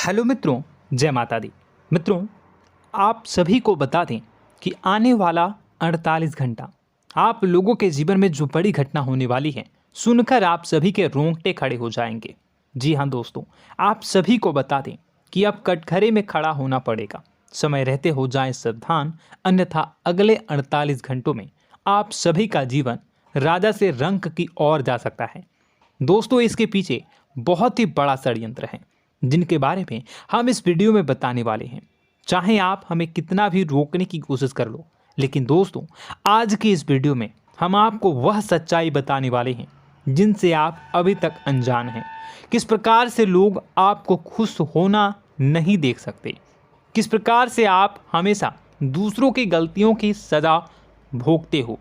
Hello मित्रों, जय माता दी। मित्रों, आप सभी को बता दें कि आने वाला 48 घंटा आप लोगों के जीवन में जो बड़ी घटना होने वाली है, सुनकर आप सभी के रोंगटे खड़े हो जाएंगे। जी हाँ दोस्तों, आप सभी को बता दें कि अब कटघरे में खड़ा होना पड़ेगा। समय रहते हो जाएं सावधान, अन्यथा अगले 48 घंटों में आप सभी का जीवन राजा से रंक की ओर जा सकता है। दोस्तों, इसके पीछे बहुत ही बड़ा षड्यंत्र है जिनके बारे में हम इस वीडियो में बताने वाले हैं। चाहे आप हमें कितना भी रोकने की कोशिश कर लो, लेकिन दोस्तों आज की इस वीडियो में हम आपको वह सच्चाई बताने वाले हैं जिनसे आप अभी तक अनजान हैं। किस प्रकार से लोग आपको खुश होना नहीं देख सकते, किस प्रकार से आप हमेशा दूसरों की गलतियों की सज़ा भोगते हो,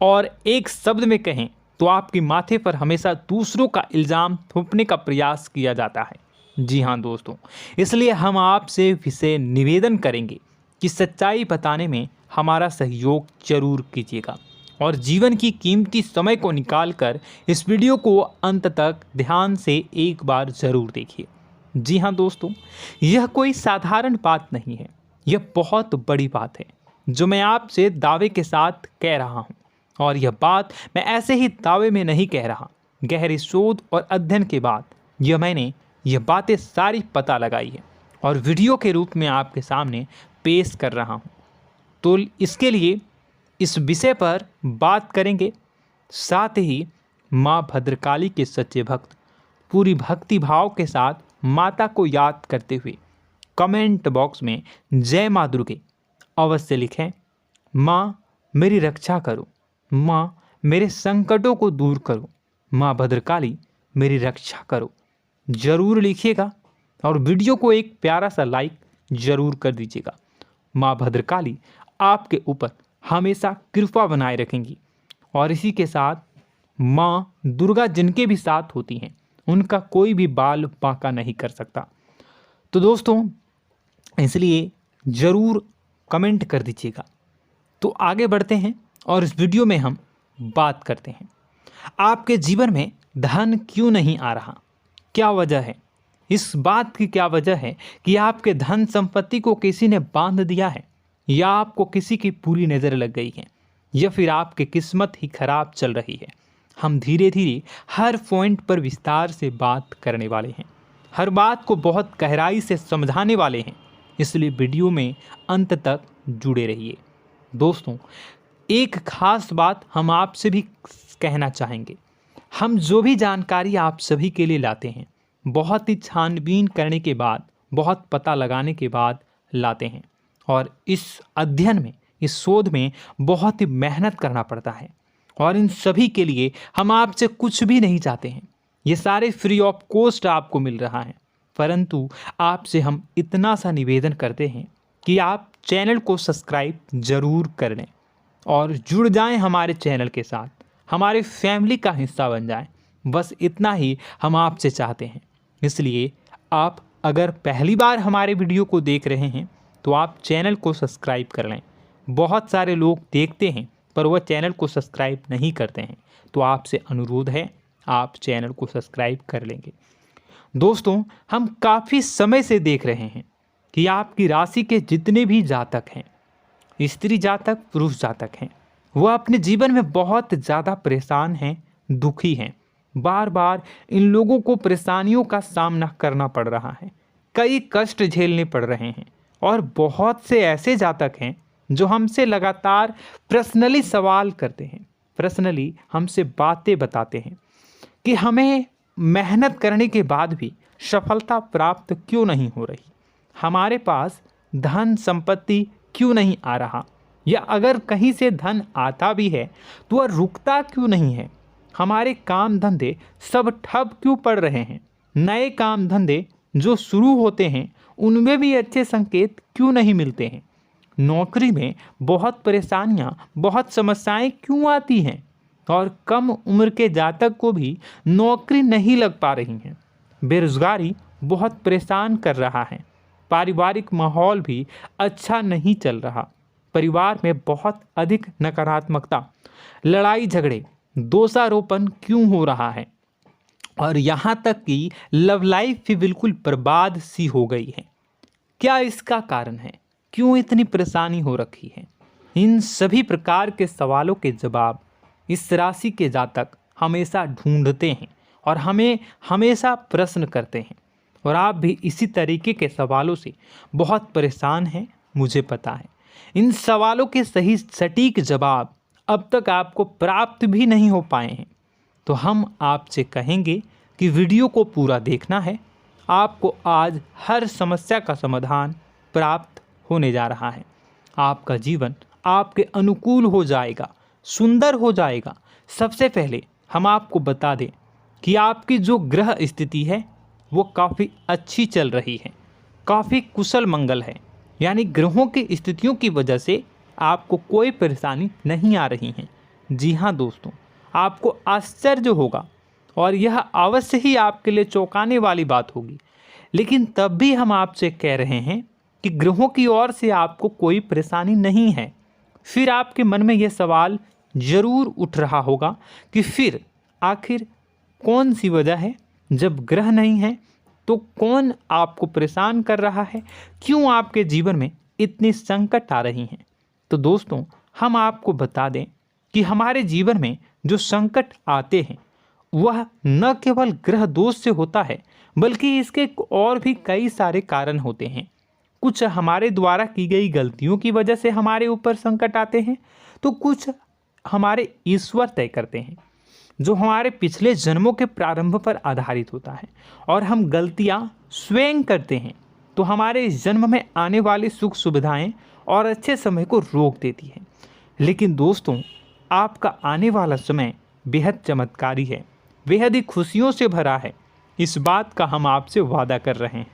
और एक शब्द में कहें तो आपके माथे पर हमेशा दूसरों का इल्ज़ाम थोपने का प्रयास किया जाता है। जी हाँ दोस्तों, इसलिए हम आपसे विशेष निवेदन करेंगे कि सच्चाई बताने में हमारा सहयोग जरूर कीजिएगा और जीवन की कीमती समय को निकालकर इस वीडियो को अंत तक ध्यान से एक बार ज़रूर देखिए। जी हाँ दोस्तों, यह कोई साधारण बात नहीं है, यह बहुत बड़ी बात है जो मैं आपसे दावे के साथ कह रहा हूँ। और यह बात मैं ऐसे ही दावे में नहीं कह रहा, गहरी शोध और अध्ययन के बाद मैंने यह बातें सारी पता लगाई है और वीडियो के रूप में आपके सामने पेश कर रहा हूँ। तो इसके लिए इस विषय पर बात करेंगे। साथ ही माँ भद्रकाली के सच्चे भक्त पूरी भक्ति भाव के साथ माता को याद करते हुए कमेंट बॉक्स में जय माँ दुर्गे अवश्य लिखें। माँ मेरी रक्षा करो, माँ मेरे संकटों को दूर करो, माँ भद्रकाली मेरी रक्षा करो, जरूर लिखिएगा और वीडियो को एक प्यारा सा लाइक जरूर कर दीजिएगा। माँ भद्रकाली आपके ऊपर हमेशा कृपा बनाए रखेंगी और इसी के साथ माँ दुर्गा जिनके भी साथ होती हैं उनका कोई भी बाल बांका नहीं कर सकता। तो दोस्तों, इसलिए ज़रूर कमेंट कर दीजिएगा। तो आगे बढ़ते हैं और इस वीडियो में हम बात करते हैं, आपके जीवन में धन क्यों नहीं आ रहा, क्या वजह है। इस बात की क्या वजह है कि आपके धन संपत्ति को किसी ने बांध दिया है, या आपको किसी की पूरी नज़र लग गई है, या फिर आपकी किस्मत ही खराब चल रही है। हम धीरे धीरे हर पॉइंट पर विस्तार से बात करने वाले हैं, हर बात को बहुत गहराई से समझाने वाले हैं, इसलिए वीडियो में अंत तक जुड़े रहिए। दोस्तों, एक खास बात हम आपसे भी कहना चाहेंगे, हम जो भी जानकारी आप सभी के लिए लाते हैं बहुत ही छानबीन करने के बाद, बहुत पता लगाने के बाद लाते हैं, और इस अध्ययन में, इस शोध में बहुत ही मेहनत करना पड़ता है। और इन सभी के लिए हम आपसे कुछ भी नहीं चाहते हैं, ये सारे फ्री ऑफ कॉस्ट आपको मिल रहा है। परंतु आपसे हम इतना सा निवेदन करते हैं कि आप चैनल को सब्सक्राइब ज़रूर कर लें और जुड़ जाएं हमारे चैनल के साथ, हमारे फैमिली का हिस्सा बन जाएं। बस इतना ही हम आपसे चाहते हैं। इसलिए आप अगर पहली बार हमारे वीडियो को देख रहे हैं तो आप चैनल को सब्सक्राइब कर लें। बहुत सारे लोग देखते हैं पर वह चैनल को सब्सक्राइब नहीं करते हैं, तो आपसे अनुरोध है आप चैनल को सब्सक्राइब कर लेंगे। दोस्तों, हम काफ़ी समय से देख रहे हैं कि आपकी राशि के जितने भी जातक हैं, स्त्री जातक, पुरुष जातक हैं, वह अपने जीवन में बहुत ज़्यादा परेशान हैं, दुखी हैं। बार बार इन लोगों को परेशानियों का सामना करना पड़ रहा है, कई कष्ट झेलने पड़ रहे हैं। और बहुत से ऐसे जातक हैं जो हमसे लगातार पर्सनली सवाल करते हैं, पर्सनली हमसे बातें बताते हैं कि हमें मेहनत करने के बाद भी सफलता प्राप्त क्यों नहीं हो रही, हमारे पास धन संपत्ति क्यों नहीं आ रहा, या अगर कहीं से धन आता भी है तो वह रुकता क्यों नहीं है, हमारे काम धंधे सब ठप क्यों पड़ रहे हैं, नए काम धंधे जो शुरू होते हैं उनमें भी अच्छे संकेत क्यों नहीं मिलते हैं, नौकरी में बहुत परेशानियां, बहुत समस्याएं क्यों आती हैं, और कम उम्र के जातक को भी नौकरी नहीं लग पा रही हैं, बेरोजगारी बहुत परेशान कर रहा है, पारिवारिक माहौल भी अच्छा नहीं चल रहा, परिवार में बहुत अधिक नकारात्मकता, लड़ाई झगड़े, दोषारोपण क्यों हो रहा है, और यहाँ तक कि लव लाइफ भी बिल्कुल बर्बाद सी हो गई है। क्या इसका कारण है? क्यों इतनी परेशानी हो रखी है? इन सभी प्रकार के सवालों के जवाब इस राशि के जातक हमेशा ढूंढते हैं और हमें हमेशा प्रश्न करते हैं, और आप भी इसी तरीके के सवालों से बहुत परेशान हैं, मुझे पता है। इन सवालों के सही सटीक जवाब अब तक आपको प्राप्त भी नहीं हो पाए हैं, तो हम आपसे कहेंगे कि वीडियो को पूरा देखना है। आपको आज हर समस्या का समाधान प्राप्त होने जा रहा है। आपका जीवन आपके अनुकूल हो जाएगा, सुंदर हो जाएगा। सबसे पहले हम आपको बता दें कि आपकी जो ग्रह स्थिति है वो काफ़ी अच्छी चल रही है, काफ़ी कुशल मंगल है, यानी ग्रहों की स्थितियों की वजह से आपको कोई परेशानी नहीं आ रही है। जी हाँ दोस्तों, आपको आश्चर्य होगा और यह अवश्य ही आपके लिए चौंकाने वाली बात होगी, लेकिन तब भी हम आपसे कह रहे हैं कि ग्रहों की ओर से आपको कोई परेशानी नहीं है। फिर आपके मन में यह सवाल जरूर उठ रहा होगा कि फिर आखिर कौन सी वजह है? जब ग्रह नहीं है तो कौन आपको परेशान कर रहा है? क्यों आपके जीवन में इतनी संकट आ रही हैं? तो दोस्तों, हम आपको बता दें कि हमारे जीवन में जो संकट आते हैं वह न केवल ग्रह दोष से होता है, बल्कि इसके और भी कई सारे कारण होते हैं। कुछ हमारे द्वारा की गई गलतियों की वजह से हमारे ऊपर संकट आते हैं, तो कुछ हमारे ईश्वर तय करते हैं, जो हमारे पिछले जन्मों के प्रारंभ पर आधारित होता है। और हम गलतियां स्वयं करते हैं तो हमारे इस जन्म में आने वाली सुख सुविधाएं और अच्छे समय को रोक देती है। लेकिन दोस्तों, आपका आने वाला समय बेहद चमत्कारी है, बेहद ही खुशियों से भरा है। इस बात का हम आपसे वादा कर रहे हैं।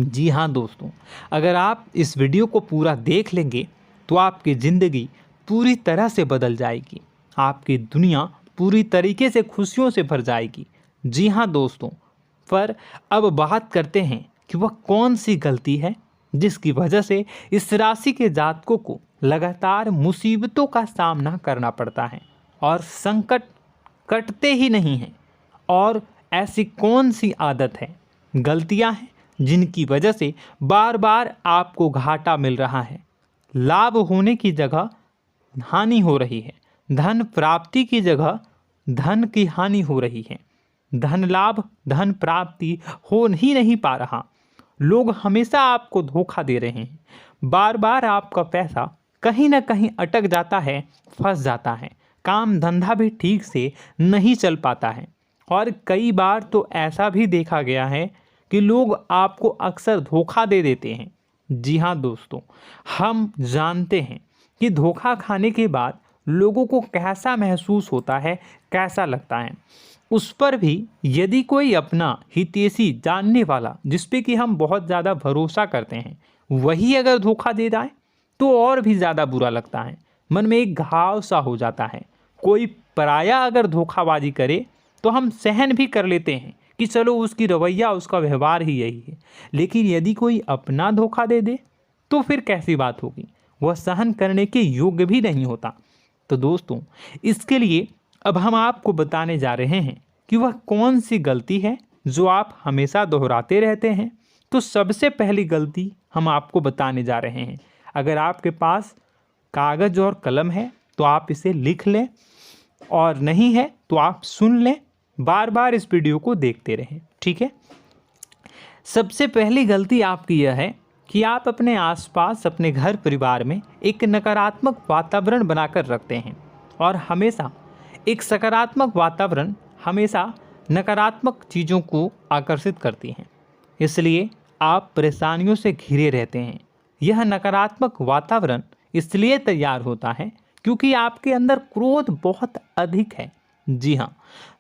जी हाँ दोस्तों, अगर आप इस वीडियो को पूरा देख लेंगे तो आपकी ज़िंदगी पूरी तरह से बदल जाएगी, आपकी दुनिया पूरी तरीके से खुशियों से भर जाएगी। जी हाँ दोस्तों, पर अब बात करते हैं कि वह कौन सी गलती है जिसकी वजह से इस राशि के जातकों को लगातार मुसीबतों का सामना करना पड़ता है और संकट कटते ही नहीं हैं। और ऐसी कौन सी आदत है, गलतियां हैं जिनकी वजह से बार बार आपको घाटा मिल रहा है, लाभ होने की जगह हानि हो रही है, धन प्राप्ति की जगह धन की हानि हो रही है, धन लाभ धन प्राप्ति हो ही नहीं पा रहा, लोग हमेशा आपको धोखा दे रहे हैं, बार बार आपका पैसा कहीं ना कहीं अटक जाता है, फंस जाता है, काम धंधा भी ठीक से नहीं चल पाता है। और कई बार तो ऐसा भी देखा गया है कि लोग आपको अक्सर धोखा दे देते हैं। जी हाँ दोस्तों, हम जानते हैं कि धोखा खाने के बाद लोगों को कैसा महसूस होता है, कैसा लगता है। उस पर भी यदि कोई अपना हितैषी जानने वाला, जिस पे कि हम बहुत ज़्यादा भरोसा करते हैं, वही अगर धोखा दे जाए तो और भी ज़्यादा बुरा लगता है, मन में एक घाव सा हो जाता है। कोई पराया अगर धोखाबाजी करे तो हम सहन भी कर लेते हैं कि चलो उसकी रवैया उसका व्यवहार ही यही है, लेकिन यदि कोई अपना धोखा दे दे तो फिर कैसी बात होगी, वह सहन करने के योग्य भी नहीं होता। तो दोस्तों, इसके लिए अब हम आपको बताने जा रहे हैं कि वह कौन सी गलती है जो आप हमेशा दोहराते रहते हैं। तो सबसे पहली गलती हम आपको बताने जा रहे हैं। अगर आपके पास कागज़ और कलम है तो आप इसे लिख लें, और नहीं है तो आप सुन लें, बार बार इस वीडियो को देखते रहें, ठीक है। सबसे पहली गलती आपकी यह है कि आप अपने आसपास, अपने घर परिवार में एक नकारात्मक वातावरण बनाकर रखते हैं, और हमेशा एक सकारात्मक वातावरण हमेशा नकारात्मक चीज़ों को आकर्षित करती हैं, इसलिए आप परेशानियों से घिरे रहते हैं। यह नकारात्मक वातावरण इसलिए तैयार होता है क्योंकि आपके अंदर क्रोध बहुत अधिक है। जी हाँ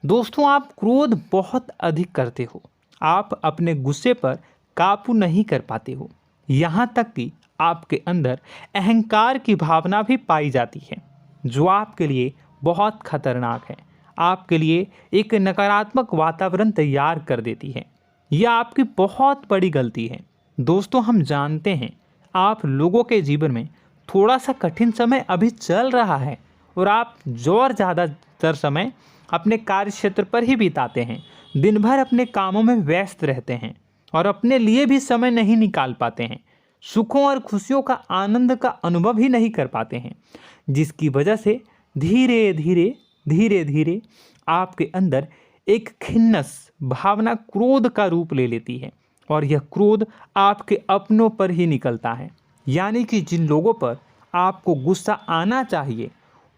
दोस्तों, आप क्रोध बहुत अधिक करते हो, आप अपने गुस्से पर काबू नहीं कर पाते हो, यहाँ तक कि आपके अंदर अहंकार की भावना भी पाई जाती है, जो आपके लिए बहुत खतरनाक है, आपके लिए एक नकारात्मक वातावरण तैयार कर देती है। यह आपकी बहुत बड़ी गलती है। दोस्तों, हम जानते हैं आप लोगों के जीवन में थोड़ा सा कठिन समय अभी चल रहा है, और आप और ज़्यादातर समय अपने कार्य क्षेत्र पर ही बिताते हैं। दिन भर अपने कामों में व्यस्त रहते हैं और अपने लिए भी समय नहीं निकाल पाते हैं। सुखों और खुशियों का आनंद का अनुभव ही नहीं कर पाते हैं, जिसकी वजह से धीरे धीरे आपके अंदर एक खिन्नस भावना क्रोध का रूप ले लेती है और यह क्रोध आपके अपनों पर ही निकलता है। यानी कि जिन लोगों पर आपको गुस्सा आना चाहिए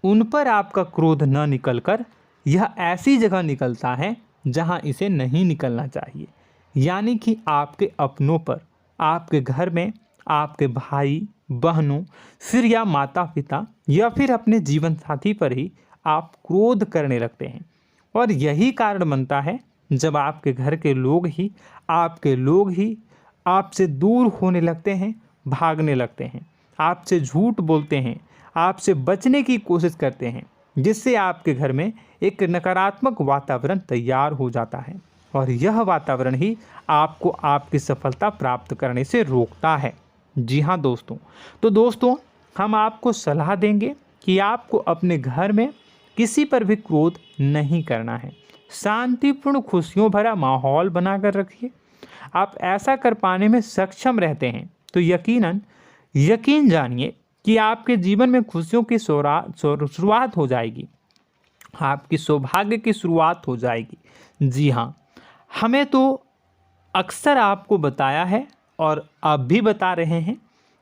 उन पर आपका क्रोध न निकलकर यह ऐसी जगह निकलता है जहां इसे नहीं निकलना चाहिए। यानी कि आपके अपनों पर, आपके घर में आपके भाई बहनों, फिर या माता पिता या फिर अपने जीवन साथी पर ही आप क्रोध करने लगते हैं। और यही कारण बनता है जब आपके घर के लोग ही आपसे दूर होने लगते हैं, भागने लगते हैं, आपसे झूठ बोलते हैं, आपसे बचने की कोशिश करते हैं, जिससे आपके घर में एक नकारात्मक वातावरण तैयार हो जाता है और यह वातावरण ही आपको आपकी सफलता प्राप्त करने से रोकता है। जी हाँ दोस्तों, तो दोस्तों हम आपको सलाह देंगे कि आपको अपने घर में किसी पर भी क्रोध नहीं करना है। शांतिपूर्ण खुशियों भरा माहौल बनाकर रखिए। आप ऐसा कर पाने में सक्षम रहते हैं तो यकीन जानिए कि आपके जीवन में खुशियों की शुरुआत हो जाएगी, आपकी सौभाग्य की शुरुआत हो जाएगी। जी हाँ, हमें तो अक्सर आपको बताया है और अब भी बता रहे हैं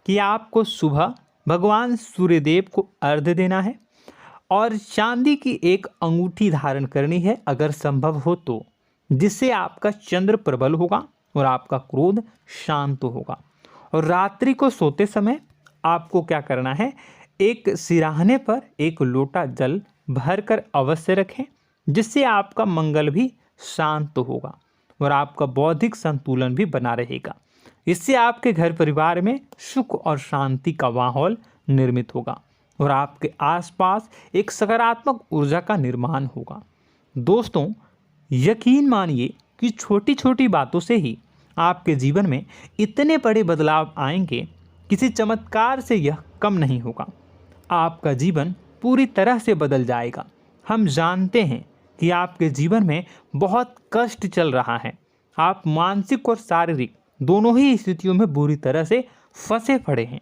कि आपको सुबह भगवान सूर्यदेव को अर्घ्य देना है और चांदी की एक अंगूठी धारण करनी है अगर संभव हो तो, जिससे आपका चंद्र प्रबल होगा और आपका क्रोध शांत होगा। और रात्रि को सोते समय आपको क्या करना है, एक सिराहने पर एक लोटा जल भरकर अवश्य रखें, जिससे आपका मंगल भी शांत होगा और आपका बौद्धिक संतुलन भी बना रहेगा। इससे आपके घर परिवार में सुख और शांति का माहौल निर्मित होगा और आपके आसपास एक सकारात्मक ऊर्जा का निर्माण होगा। दोस्तों यकीन मानिए कि छोटी छोटी बातों से ही आपके जीवन में इतने बड़े बदलाव आएंगे, किसी चमत्कार से यह कम नहीं होगा। आपका जीवन पूरी तरह से बदल जाएगा। हम जानते हैं कि आपके जीवन में बहुत कष्ट चल रहा है, आप मानसिक और शारीरिक दोनों ही स्थितियों में बुरी तरह से फंसे पड़े हैं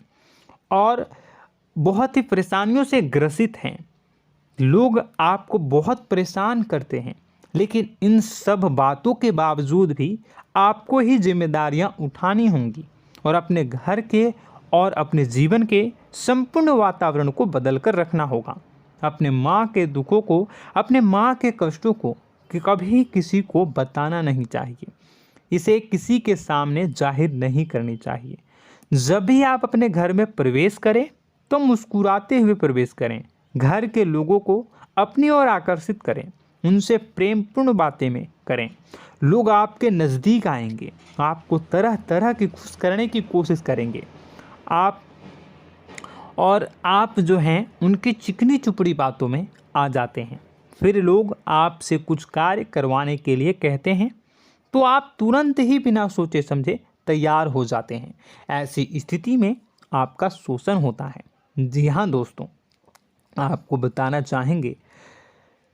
और बहुत ही परेशानियों से ग्रसित हैं। लोग आपको बहुत परेशान करते हैं, लेकिन इन सब बातों के बावजूद भी आपको ही जिम्मेदारियां उठानी होंगी और अपने घर के और अपने जीवन के संपूर्ण वातावरण को बदल कर रखना होगा। अपने माँ के दुखों को, अपने माँ के कष्टों को कभी किसी को बताना नहीं चाहिए, इसे किसी के सामने जाहिर नहीं करनी चाहिए। जब भी आप अपने घर में प्रवेश करें तो मुस्कुराते हुए प्रवेश करें, घर के लोगों को अपनी ओर आकर्षित करें, उनसे प्रेमपूर्ण बातें में करें। लोग आपके नज़दीक आएंगे, आपको तरह तरह की खुश करने की कोशिश करेंगे। आप जो हैं उनकी चिकनी चुपड़ी बातों में आ जाते हैं। फिर लोग आपसे कुछ कार्य करवाने के लिए कहते हैं तो आप तुरंत ही बिना सोचे समझे तैयार हो जाते हैं। ऐसी स्थिति में आपका शोषण होता है। जी हाँ दोस्तों, आपको बताना चाहेंगे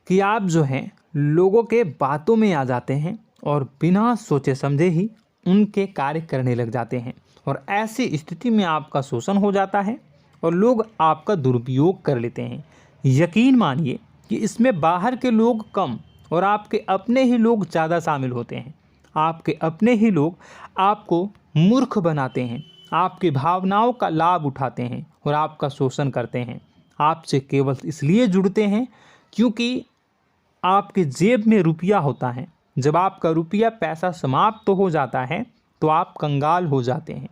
कि आप जो हैं लोगों के बातों में आ जाते हैं और बिना सोचे समझे ही उनके कार्य करने लग जाते हैं और ऐसी स्थिति में आपका शोषण हो जाता है और लोग आपका दुरुपयोग कर लेते हैं। यकीन मानिए कि इसमें बाहर के लोग कम और आपके अपने ही लोग ज़्यादा शामिल होते हैं। आपके अपने ही लोग आपको मूर्ख बनाते हैं, आपकी भावनाओं का लाभ उठाते हैं और आपका शोषण करते हैं। आपसे केवल इसलिए जुड़ते हैं क्योंकि आपके जेब में रुपया होता है। जब आपका रुपया पैसा समाप्त हो जाता है तो आप कंगाल हो जाते हैं,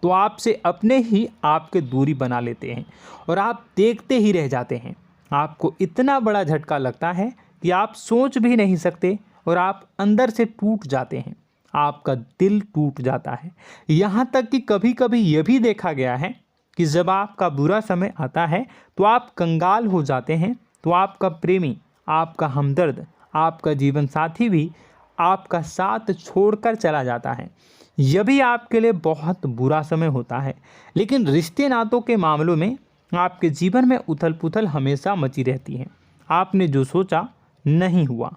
तो आपसे अपने ही आपके दूरी बना लेते हैं और आप देखते ही रह जाते हैं। आपको इतना बड़ा झटका लगता है कि आप सोच भी नहीं सकते और आप अंदर से टूट जाते हैं, आपका दिल टूट जाता है। यहाँ तक कि कभी कभी यह भी देखा गया है कि जब आपका बुरा समय आता है तो आप कंगाल हो जाते हैं, तो आपका प्रेमी, आपका हमदर्द, आपका जीवन साथी भी आपका साथ छोड़कर चला जाता है। यह भी आपके लिए बहुत बुरा समय होता है। लेकिन रिश्ते नातों के मामलों में आपके जीवन में उथल पुथल हमेशा मची रहती है। आपने जो सोचा नहीं हुआ,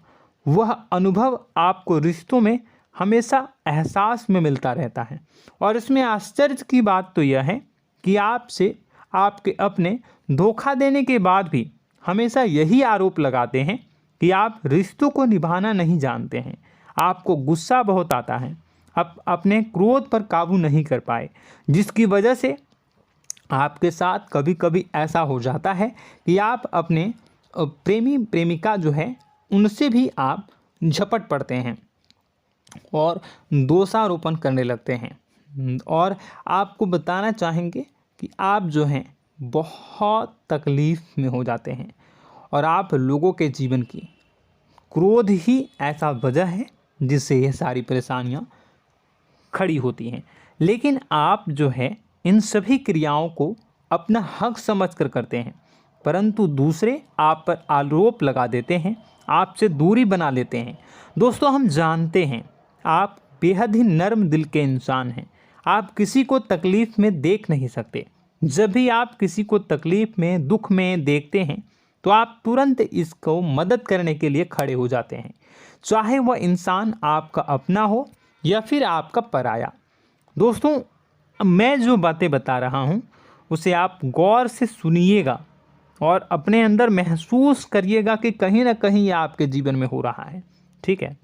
वह अनुभव आपको रिश्तों में हमेशा एहसास में मिलता रहता है। और इसमें आश्चर्य की बात तो यह है कि आपसे आपके अपने धोखा देने के बाद भी हमेशा यही आरोप लगाते हैं कि आप रिश्तों को निभाना नहीं जानते हैं। आपको गुस्सा बहुत आता है, अपने क्रोध पर काबू नहीं कर पाए, जिसकी वजह से आपके साथ कभी कभी ऐसा हो जाता है कि आप अपने प्रेमी प्रेमिका जो है उनसे भी आप झपट पड़ते हैं और दोषारोपण करने लगते हैं। और आपको बताना चाहेंगे कि आप जो हैं बहुत तकलीफ़ में हो जाते हैं और आप लोगों के जीवन की क्रोध ही ऐसा वजह है जिससे ये सारी परेशानियां खड़ी होती हैं। लेकिन आप जो है इन सभी क्रियाओं को अपना हक समझकर करते हैं, परंतु दूसरे आप पर आरोप लगा देते हैं, आपसे दूरी बना लेते हैं। दोस्तों, हम जानते हैं आप बेहद ही नर्म दिल के इंसान हैं। आप किसी को तकलीफ़ में देख नहीं सकते। जब भी आप किसी को तकलीफ़ में, दुख में देखते हैं तो आप तुरंत इसको मदद करने के लिए खड़े हो जाते हैं, चाहे वह इंसान आपका अपना हो या फिर आपका पराया। दोस्तों, मैं जो बातें बता रहा हूँ उसे आप गौर से सुनिएगा और अपने अंदर महसूस करिएगा कि कहीं ना कहीं ये आपके जीवन में हो रहा है। ठीक है,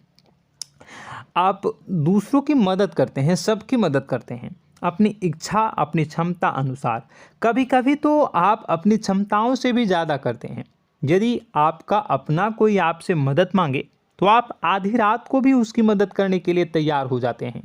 आप दूसरों की मदद करते हैं, सबकी मदद करते हैं अपनी इच्छा, अपनी क्षमता अनुसार। कभी कभी तो आप अपनी क्षमताओं से भी ज़्यादा करते हैं। यदि आपका अपना कोई आपसे मदद मांगे तो आप आधी रात को भी उसकी मदद करने के लिए तैयार हो जाते हैं।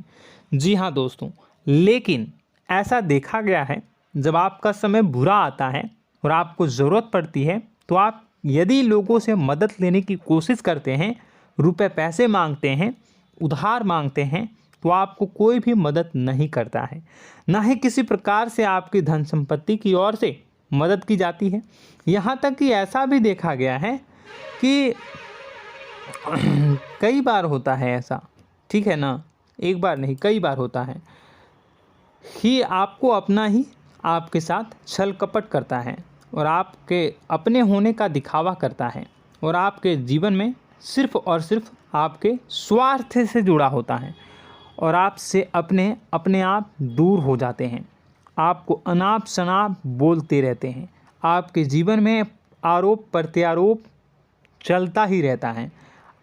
जी हाँ दोस्तों, लेकिन ऐसा देखा गया है जब आपका समय बुरा आता है और आपको ज़रूरत पड़ती है तो आप यदि लोगों से मदद लेने की कोशिश करते हैं, रुपए पैसे मांगते हैं, उधार मांगते हैं, तो आपको कोई भी मदद नहीं करता है। ना ही किसी प्रकार से आपकी धन संपत्ति की ओर से मदद की जाती है। यहाँ तक कि ऐसा भी देखा गया है कि कई बार होता है ऐसा, ठीक है ना, एक बार नहीं कई बार होता है कि आपको अपना ही आपके साथ छल कपट करता है और आपके अपने होने का दिखावा करता है और आपके जीवन में सिर्फ और सिर्फ आपके स्वार्थ से जुड़ा होता है और आपसे अपने आप दूर हो जाते हैं। आपको अनाप शनाप बोलते रहते हैं। आपके जीवन में आरोप प्रत्यारोप चलता ही रहता है।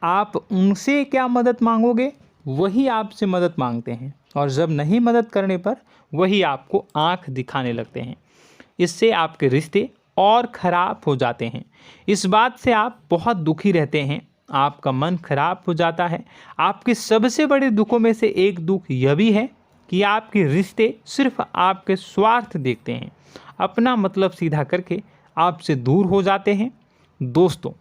आप उनसे क्या मदद मांगोगे, वही आपसे मदद मांगते हैं और जब नहीं मदद करने पर वही आपको आंख दिखाने लगते हैं। इससे आपके रिश्ते और ख़राब हो जाते हैं। इस बात से आप बहुत दुखी रहते हैं, आपका मन खराब हो जाता है। आपके सबसे बड़े दुखों में से एक दुख यह भी है कि आपके रिश्ते सिर्फ आपके स्वार्थ देखते हैं, अपना मतलब सीधा करके आपसे दूर हो जाते हैं। दोस्तों,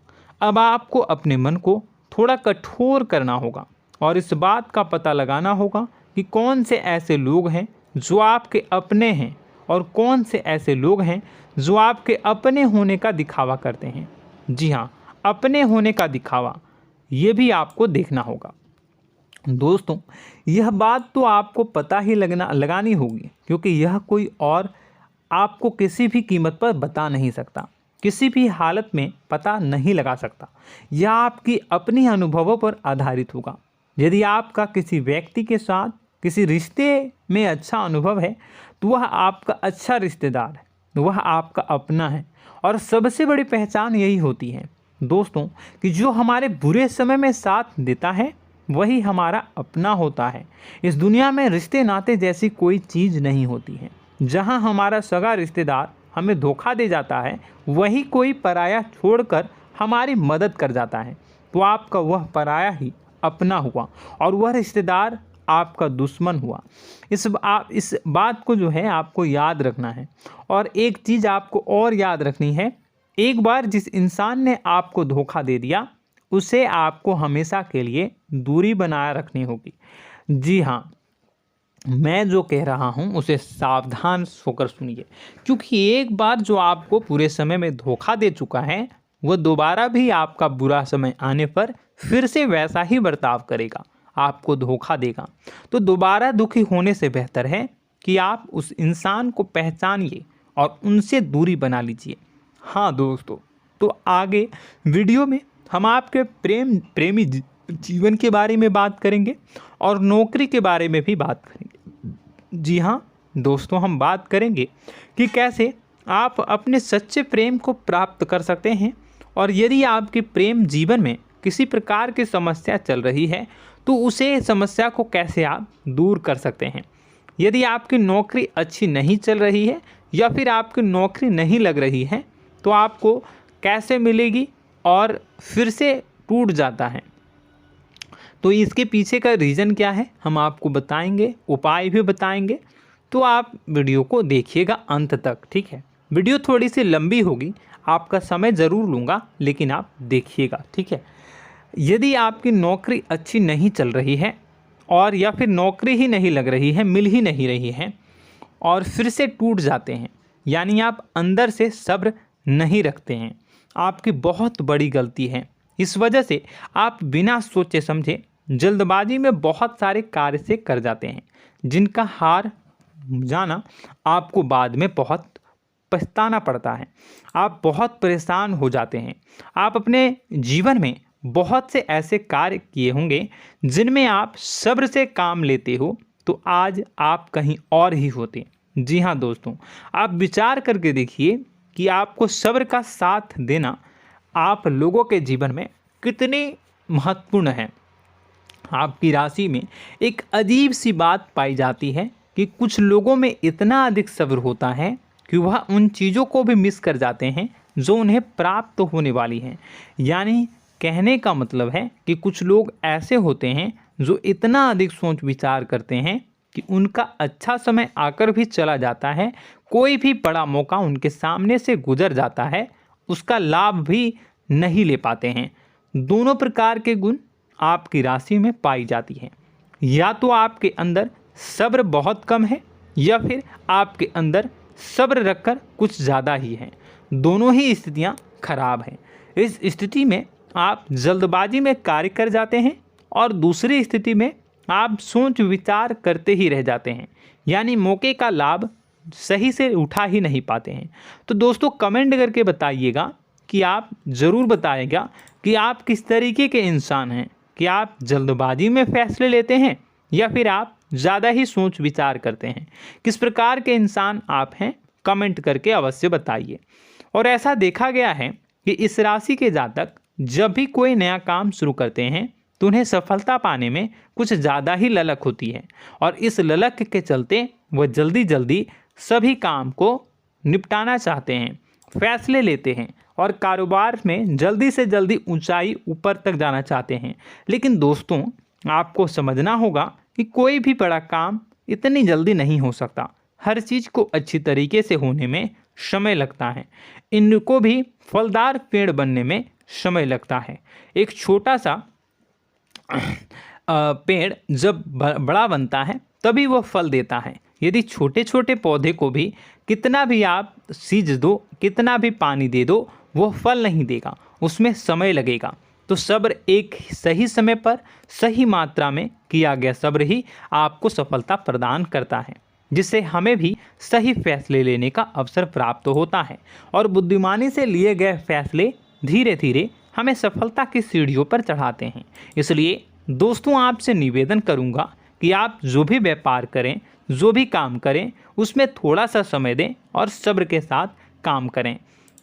अब आपको अपने मन को थोड़ा कठोर करना होगा और इस बात का पता लगाना होगा कि कौन से ऐसे लोग हैं जो आपके अपने हैं और कौन से ऐसे लोग हैं जो आपके अपने होने का दिखावा करते हैं। जी हाँ, अपने होने का दिखावा, ये भी आपको देखना होगा। दोस्तों, यह बात तो आपको पता ही लगानी होगी, क्योंकि यह कोई और आपको किसी भी कीमत पर बता नहीं सकता, किसी भी हालत में पता नहीं लगा सकता। यह आपकी अपनी अनुभवों पर आधारित होगा। यदि आपका किसी व्यक्ति के साथ किसी रिश्ते में अच्छा अनुभव है तो वह आपका अच्छा रिश्तेदार है, वह आपका अपना है। और सबसे बड़ी पहचान यही होती है दोस्तों कि जो हमारे बुरे समय में साथ देता है वही हमारा अपना होता है। इस दुनिया में रिश्ते नाते जैसी कोई चीज़ नहीं होती है। जहां हमारा सगा रिश्तेदार हमें धोखा दे जाता है, वही कोई पराया छोड़कर हमारी मदद कर जाता है, तो आपका वह पराया ही अपना हुआ और वह रिश्तेदार आपका दुश्मन हुआ। इस बात को जो है आपको याद रखना है। और एक चीज़ आपको और याद रखनी है, एक बार जिस इंसान ने आपको धोखा दे दिया उसे आपको हमेशा के लिए दूरी बनाए रखनी होगी। जी हाँ, मैं जो कह रहा हूँ उसे सावधान होकर सुनिए, क्योंकि एक बार जो आपको पूरे समय में धोखा दे चुका है वह दोबारा भी आपका बुरा समय आने पर फिर से वैसा ही बर्ताव करेगा, आपको धोखा देगा। तो दोबारा दुखी होने से बेहतर है कि आप उस इंसान को पहचानिए और उनसे दूरी बना लीजिए। हाँ दोस्तों, तो आगे वीडियो में हम आपके प्रेमी जीवन के बारे में बात करेंगे और नौकरी के बारे में भी बात करेंगे। जी हाँ दोस्तों, हम बात करेंगे कि कैसे आप अपने सच्चे प्रेम को प्राप्त कर सकते हैं, और यदि आपके प्रेम जीवन में किसी प्रकार की समस्या चल रही है तो उसे समस्या को कैसे आप दूर कर सकते हैं। यदि आपकी नौकरी अच्छी नहीं चल रही है या फिर आपकी नौकरी नहीं लग रही है तो आपको कैसे मिलेगी और फिर से टूट जाता है, तो इसके पीछे का रीज़न क्या है हम आपको बताएंगे, उपाय भी बताएंगे। तो आप वीडियो को देखिएगा अंत तक, ठीक है। वीडियो थोड़ी सी लंबी होगी, आपका समय ज़रूर लूँगा, लेकिन आप देखिएगा, ठीक है। यदि आपकी नौकरी अच्छी नहीं चल रही है और या फिर नौकरी ही नहीं लग रही है, मिल ही नहीं रही है और फिर से टूट जाते हैं, यानी आप अंदर से सब्र नहीं रखते हैं, आपकी बहुत बड़ी गलती है। इस वजह से आप बिना सोचे समझे जल्दबाजी में बहुत सारे कार्य से कर जाते हैं, जिनका हार जाना आपको बाद में बहुत पछताना पड़ता है। आप बहुत परेशान हो जाते हैं। आप अपने जीवन में बहुत से ऐसे कार्य किए होंगे जिनमें आप सब्र से काम लेते हो, तो आज आप कहीं और ही होते। जी हाँ दोस्तों, आप विचार करके देखिए कि आपको सब्र का साथ देना आप लोगों के जीवन में कितनी महत्वपूर्ण है। आपकी राशि में एक अजीब सी बात पाई जाती है कि कुछ लोगों में इतना अधिक सब्र होता है कि वह उन चीज़ों को भी मिस कर जाते हैं जो उन्हें प्राप्त होने वाली हैं। यानी कहने का मतलब है कि कुछ लोग ऐसे होते हैं जो इतना अधिक सोच विचार करते हैं कि उनका अच्छा समय आकर भी चला जाता है, कोई भी बड़ा मौका उनके सामने से गुजर जाता है, उसका लाभ भी नहीं ले पाते हैं। दोनों प्रकार के गुण आपकी राशि में पाई जाती हैं। या तो आपके अंदर सब्र बहुत कम है या फिर आपके अंदर सब्र रखकर कुछ ज़्यादा ही है। दोनों ही स्थितियाँ खराब हैं। इस स्थिति में आप जल्दबाजी में कार्य कर जाते हैं और दूसरी स्थिति में आप सोच विचार करते ही रह जाते हैं, यानी मौके का लाभ सही से उठा ही नहीं पाते हैं। तो दोस्तों कमेंट करके बताइएगा कि आप ज़रूर बताइएगा कि आप किस तरीके के इंसान हैं, कि आप जल्दबाजी में फैसले लेते हैं या फिर आप ज़्यादा ही सोच विचार करते हैं। किस प्रकार के इंसान आप हैं, कमेंट करके अवश्य बताइए। और ऐसा देखा गया है कि इस राशि के जातक जब भी कोई नया काम शुरू करते हैं तो उन्हें सफलता पाने में कुछ ज़्यादा ही ललक होती है, और इस ललक के चलते वह जल्दी जल्दी सभी काम को निपटाना चाहते हैं, फैसले लेते हैं और कारोबार में जल्दी से जल्दी ऊंचाई ऊपर तक जाना चाहते हैं। लेकिन दोस्तों आपको समझना होगा कि कोई भी बड़ा काम इतनी जल्दी नहीं हो सकता। हर चीज़ को अच्छी तरीके से होने में समय लगता है। इनको भी फलदार पेड़ बनने में समय लगता है। एक छोटा सा पेड़ जब बड़ा बनता है तभी वह फल देता है। यदि छोटे छोटे पौधे को भी कितना भी आप सींच दो, कितना भी पानी दे दो, वो फल नहीं देगा, उसमें समय लगेगा। तो सब्र एक सही समय पर सही मात्रा में किया गया सब्र ही आपको सफलता प्रदान करता है, जिससे हमें भी सही फैसले लेने का अवसर प्राप्त होता है और बुद्धिमानी से लिए गए फैसले धीरे धीरे हमें सफलता की सीढ़ियों पर चढ़ाते हैं। इसलिए दोस्तों आपसे निवेदन करूंगा कि आप जो भी व्यापार करें, जो भी काम करें, उसमें थोड़ा सा समय दें और सब्र के साथ काम करें।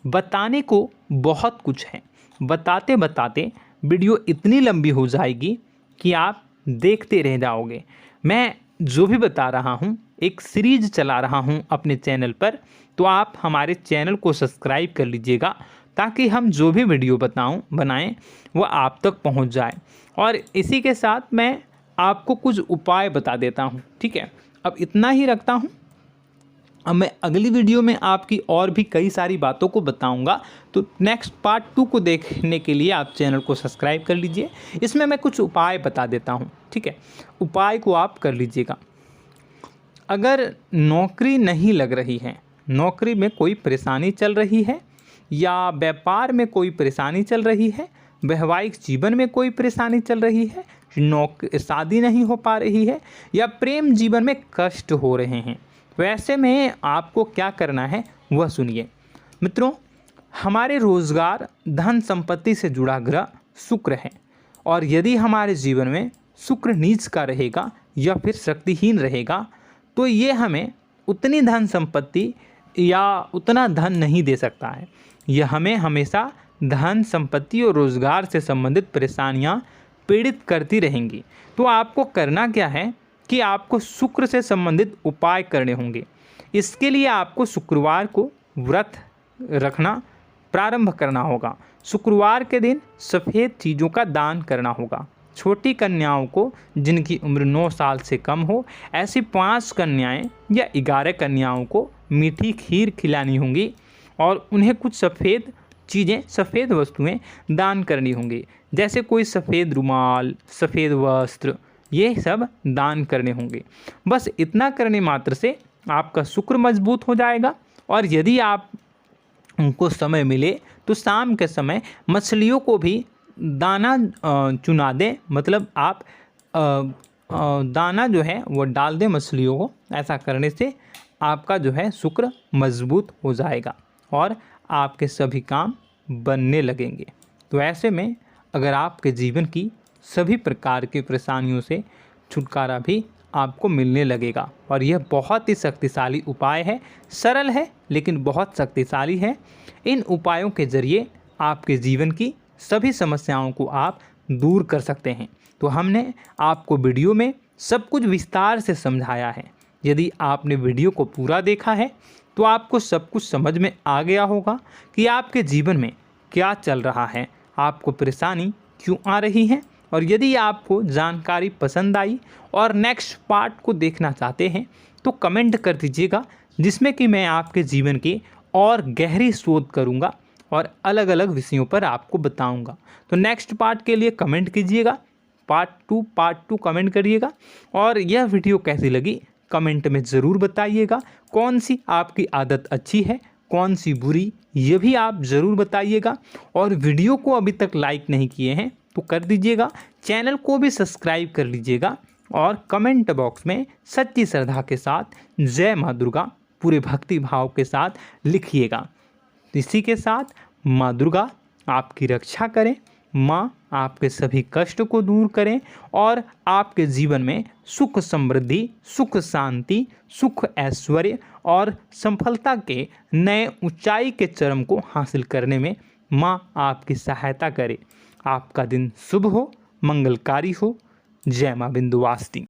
बताने को बहुत कुछ है, बताते बताते वीडियो इतनी लंबी हो जाएगी कि आप देखते रह जाओगे। मैं जो भी बता रहा हूँ एक सीरीज चला रहा हूँ अपने चैनल पर, तो आप हमारे चैनल को सब्सक्राइब कर लीजिएगा ताकि हम जो भी वीडियो बनाएं वो आप तक पहुँच जाए। और इसी के साथ मैं आपको कुछ उपाय बता देता हूँ, ठीक है। अब इतना ही रखता हूँ। अब मैं अगली वीडियो में आपकी और भी कई सारी बातों को बताऊंगा, तो नेक्स्ट पार्ट 2 को देखने के लिए आप चैनल को सब्सक्राइब कर लीजिए। इसमें मैं कुछ उपाय बता देता हूं, ठीक है। उपाय को आप कर लीजिएगा। अगर नौकरी नहीं लग रही है, नौकरी में कोई परेशानी चल रही है, या व्यापार में कोई परेशानी चल रही है, वैवाहिक जीवन में कोई परेशानी चल रही है, शादी नहीं हो पा रही है, या प्रेम जीवन में कष्ट हो रहे हैं, वैसे में आपको क्या करना है, वह सुनिए। मित्रों, हमारे रोजगार धन संपत्ति से जुड़ा ग्रह शुक्र है, और यदि हमारे जीवन में शुक्र नीच का रहेगा या फिर शक्तिहीन रहेगा तो ये हमें उतनी धन संपत्ति या उतना धन नहीं दे सकता है। यह हमें हमेशा धन संपत्ति और रोजगार से संबंधित परेशानियां पीड़ित करती रहेंगी। तो आपको करना क्या है कि आपको शुक्र से संबंधित उपाय करने होंगे। इसके लिए आपको शुक्रवार को व्रत रखना प्रारंभ करना होगा। शुक्रवार के दिन सफ़ेद चीज़ों का दान करना होगा। छोटी कन्याओं को जिनकी उम्र 9 साल से कम हो, ऐसी 5 कन्याएं या 11 कन्याओं को मीठी खीर खिलानी होंगी और उन्हें कुछ सफ़ेद चीज़ें, सफ़ेद वस्तुएं दान करनी होंगी, जैसे कोई सफ़ेद रुमाल, सफ़ेद वस्त्र, ये सब दान करने होंगे। बस इतना करने मात्र से आपका शुक्र मजबूत हो जाएगा। और यदि आप उनको समय मिले तो शाम के समय मछलियों को भी दाना चुना दें, मतलब आप दाना जो है वो डाल दें मछलियों को। ऐसा करने से आपका जो है शुक्र मजबूत हो जाएगा और आपके सभी काम बनने लगेंगे। तो ऐसे में अगर आपके जीवन की सभी प्रकार की परेशानियों से छुटकारा भी आपको मिलने लगेगा। और यह बहुत ही शक्तिशाली उपाय है, सरल है लेकिन बहुत शक्तिशाली है। इन उपायों के ज़रिए आपके जीवन की सभी समस्याओं को आप दूर कर सकते हैं। तो हमने आपको वीडियो में सब कुछ विस्तार से समझाया है। यदि आपने वीडियो को पूरा देखा है तो आपको सब कुछ समझ में आ गया होगा कि आपके जीवन में क्या चल रहा है, आपको परेशानी क्यों आ रही है। और यदि आपको जानकारी पसंद आई और नेक्स्ट पार्ट को देखना चाहते हैं तो कमेंट कर दीजिएगा, जिसमें कि मैं आपके जीवन की और गहरी शोध करूंगा और अलग अलग विषयों पर आपको बताऊंगा। तो नेक्स्ट पार्ट के लिए कमेंट कीजिएगा, पार्ट टू कमेंट करिएगा। और यह वीडियो कैसी लगी कमेंट में ज़रूर बताइएगा। कौन सी आपकी आदत अच्छी है, कौन सी बुरी, ये भी आप ज़रूर बताइएगा। और वीडियो को अभी तक लाइक नहीं किए हैं तो कर दीजिएगा, चैनल को भी सब्सक्राइब कर लीजिएगा और कमेंट बॉक्स में सच्ची श्रद्धा के साथ जय माँ दुर्गा पूरे भक्ति भाव के साथ लिखिएगा। इसी के साथ माँ दुर्गा आपकी रक्षा करें, माँ आपके सभी कष्ट को दूर करें और आपके जीवन में सुख समृद्धि, सुख शांति, सुख ऐश्वर्य और सफलता के नए ऊंचाई के चरम को हासिल करने में माँ आपकी सहायता करे। आपका दिन शुभ हो, मंगलकारी हो। जय माँ विंध्यवासिनी।